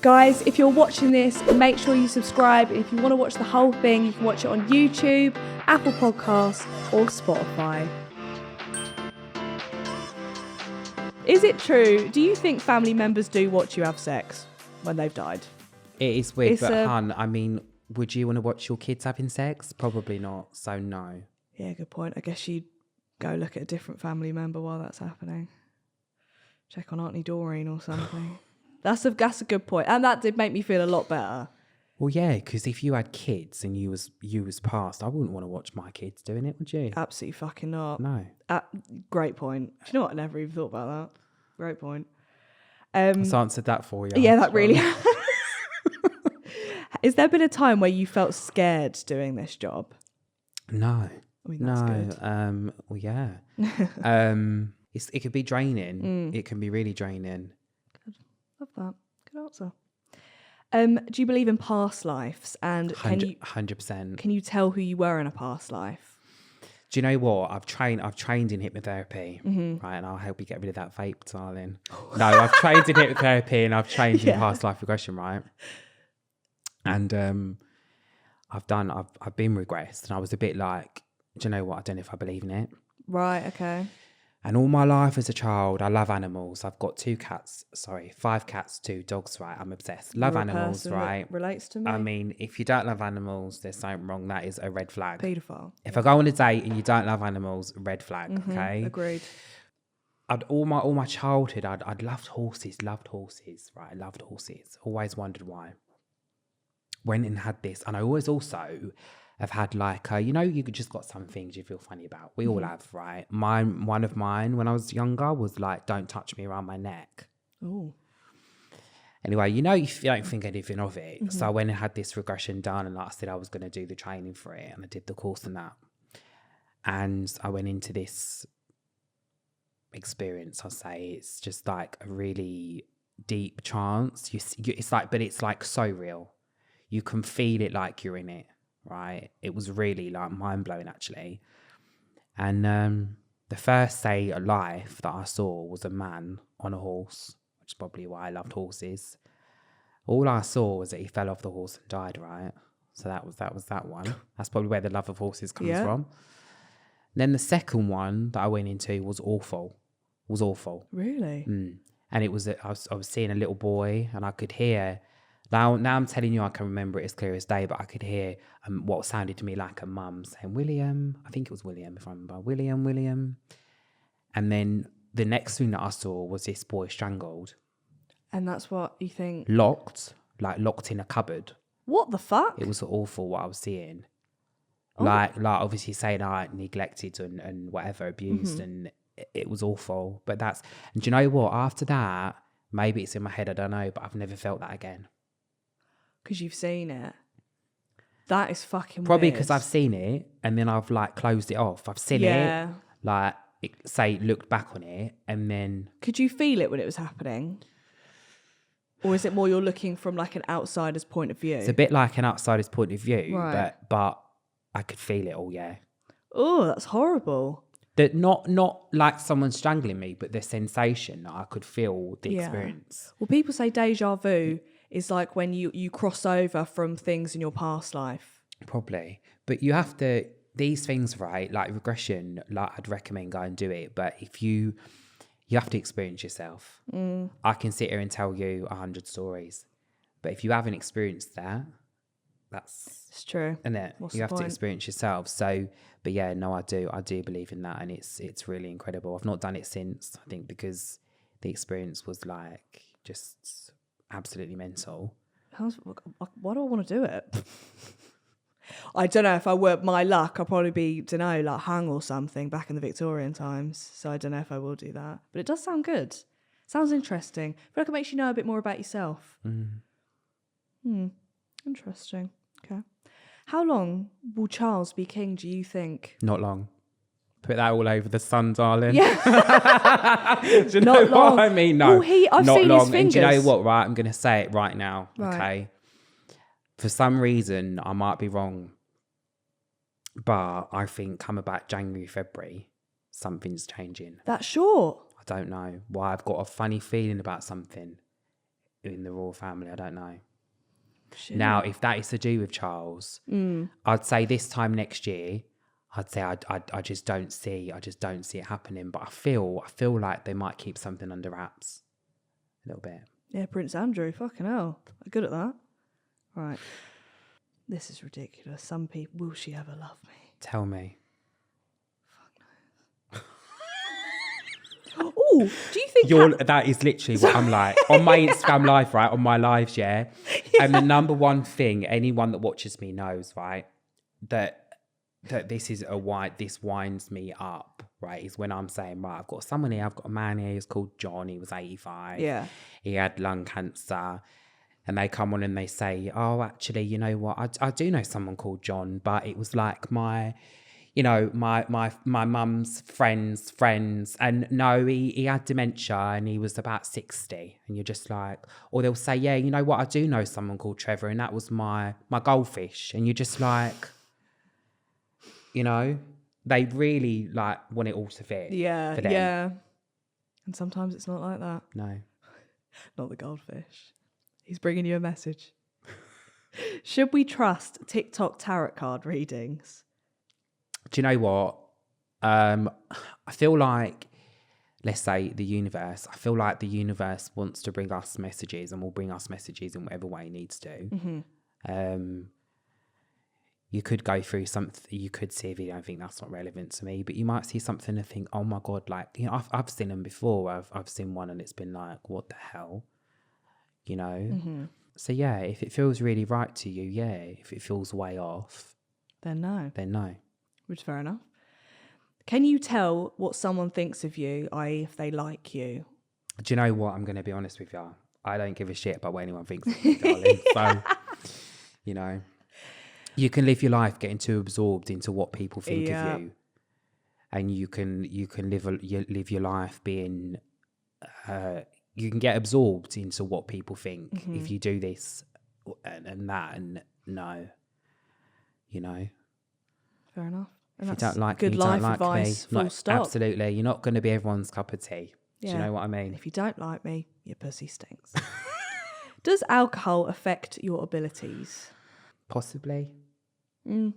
Guys, if you're watching this, make sure you subscribe. If you want to watch the whole thing, you can watch it on YouTube, Apple Podcasts, or Spotify. Is it true? Do you think family members do watch you have sex when they've died? It is weird, but hun, I mean, would you want to watch your kids having sex? Probably not, so no. Yeah, good point. I guess you'd go look at a different family member while that's happening. Check on Auntie Doreen or something. That's a good point. And that did make me feel a lot better. Well, yeah, because if you had kids and you was passed, I wouldn't want to watch my kids doing it, would you? Absolutely fucking not. No. Great point. Do you know what? I never even thought about that. Great point. It's answered that for you. Yeah, that really has. Has there been a time where you felt scared doing this job? No. I mean, that's good. Well, yeah. It could be draining. It can be really draining. Love that. Good answer. Do you believe in past lives? And 100%. Can you tell who you were in a past life? Do you know what? I've trained in hypnotherapy, right? And I'll help you get rid of that vape, darling. No, I've trained in hypnotherapy and I've trained in past life regression, right? And I've been regressed, and I was a bit like, do you know what? I don't know if I believe in it. Right. Okay. And all my life as a child, I love animals. I've got 5 cats, 2 dogs, right? I'm obsessed. Love animals, right? Relates to me. I mean, if you don't love animals, there's something wrong. That is a red flag. Paedophile. If I go on a date and you don't love animals, red flag, okay? Agreed. All my childhood, I'd loved horses, right? I loved horses. Always wondered why. Went and had this, and I always also have had like, you just got some things you feel funny about. We all have, right? One of mine when I was younger was like, don't touch me around my neck. Oh. Anyway, you don't think anything of it. So I went and had this regression done, and like I said, I was going to do the training for it, and I did the course and that. And I went into this experience, I'll say. It's just like a really deep trance. It's like so real. You can feel it like you're in it, right? It was really like mind-blowing, actually. And the first day of life that I saw was a man on a horse, which is probably why I loved horses. All I saw was that he fell off the horse and died, right? So that was that one. That's probably where the love of horses comes from. And then the second one that I went into was awful. Really? And it was I was seeing a little boy, and I could hear. Now I'm telling you, I can remember it as clear as day, but I could hear what sounded to me like a mum saying, William. I think it was William, if I remember. William. And then the next thing that I saw was this boy strangled. And that's what you think? Locked in a cupboard. What the fuck? It was awful what I was seeing. Like obviously saying I neglected and whatever, abused, and it was awful. But and do you know what? After that, maybe it's in my head, I don't know, but I've never felt that again. Because you've seen it. That is fucking Probably weird. because I've seen it and then I've like closed it off. I've seen it, like looked back on it, and then. Could you feel it when it was happening? Or is it more you're looking from like an outsider's point of view? It's a bit like an outsider's point of view, right. but I could feel it all, yeah. Oh, that's horrible. That not like someone strangling me, but the sensation that I could feel the experience. Well, people say deja vu is like when you cross over from things in your past life. Probably. But you have to, these things, right, like regression, like I'd recommend go and do it. But if you have to experience yourself. I can sit here and tell you 100 stories. But if you haven't experienced that, it's true. And it, you have to experience yourself. So, but yeah, no, I do believe in that, and it's really incredible. I've not done it since, I think, because the experience was like just absolutely mental. Why do I want to do it? I don't know. If I were my luck, I'd probably be, like hung or something back in the Victorian times. So I don't know if I will do that. But it does sound good. Sounds interesting. I feel like it makes you know a bit more about yourself. Interesting. Okay. How long will Charles be king, do you think? Not long. Put that all over the sun, darling. Yeah. Do you know what I mean? No, well, I've not seen long. his fingers. And do you know what, right? I'm going to say it right now, right. Okay? For some reason, I might be wrong, but I think come about January, February, something's changing. That's short. I don't know why. I've got a funny feeling about something. in the royal family. I don't know. Shit. Now, if that is to do with Charles, I'd say this time next year, I'd say I just don't see it happening. But I feel like they might keep something under wraps a little bit. Yeah, Prince Andrew, fucking hell. I'm good at that. Right. This is ridiculous. Some people, will she ever love me? Tell me. Oh, do you think that is literally what I'm like on my Instagram live, right? On my lives, yeah. And the number one thing anyone that watches me knows, right, that this is this winds me up, right? Is when I'm saying, right, I've got someone here, I've got a man here, he's called John, he was 85. Yeah. He had lung cancer. And they come on and they say, oh, actually, you know what? I do know someone called John, but it was like my mum's friends. And no, he had dementia and he was about 60. And you're just like, or they'll say, yeah, you know what? I do know someone called Trevor and that was my goldfish. And you're just like, you know, they really like want it all to fit. Yeah, for them. yeah. And sometimes it's not like that. No. Not the goldfish. He's bringing you a message. Should we trust TikTok tarot card readings? Do you know what? I feel like, let's say the universe, I feel like the universe wants to bring us messages and will bring us messages in whatever way it needs to. Mm-hmm. You could go through something, you could see a video and think that's not relevant to me, but you might see something and think, oh my God, like, you know, I've seen them before. I've seen one and it's been like, what the hell? You know? Mm-hmm. So yeah, if it feels really right to you, yeah. If it feels way off, Then no. Which is fair enough. Can you tell what someone thinks of you, i.e. if they like you? Do you know what? I'm going to be honest with you. I don't give a shit about what anyone thinks of me, darling. So, you know, you can live your life getting too absorbed into what people think of you. And you can live your life being... you can get absorbed into what people think if you do this and that and no, you know. Fair enough. And if you that's don't like good me, life don't like advice, me. full stop. Absolutely. You're not going to be everyone's cup of tea. Yeah. Do you know what I mean? If you don't like me, your pussy stinks. Does alcohol affect your abilities? Possibly. Should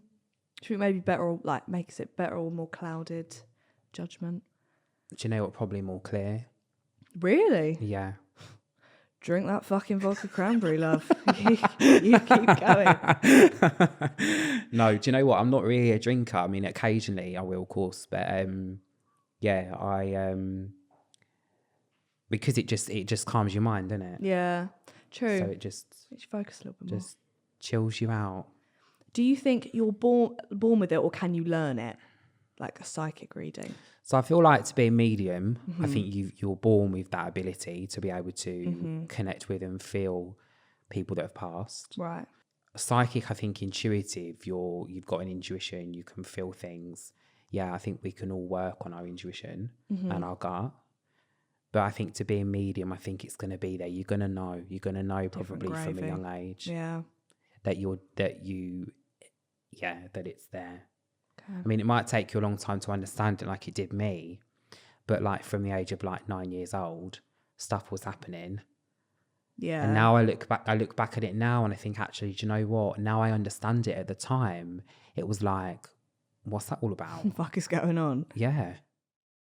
we maybe makes it better or more clouded judgment? Do you know what? Probably more clear. Really? Yeah. Drink that fucking vodka cranberry, love. You keep going. No, do you know what? I'm not really a drinker. I mean, occasionally I will, of course, but yeah, I because it just calms your mind, doesn't it? Yeah, true. So it just makes you focus a little bit more. Just chills you out. Do you think you're born with it, or can you learn it, like a psychic reading? So I feel like to be a medium, I think you're born with that ability to be able to connect with and feel people that have passed. Right. Psychic, I think intuitive, you've got an intuition, you can feel things. Yeah, I think we can all work on our intuition and our gut. But I think to be a medium, I think it's going to be there. You're going to know probably from a young age. Yeah. That it's there. I mean, it might take you a long time to understand it like it did me, but like from the age of like 9 years old, stuff was happening. Yeah. And now I look back at it now and I think, actually, do you know what? Now I understand it. At the time, it was like, what's that all about? What the fuck is going on? Yeah.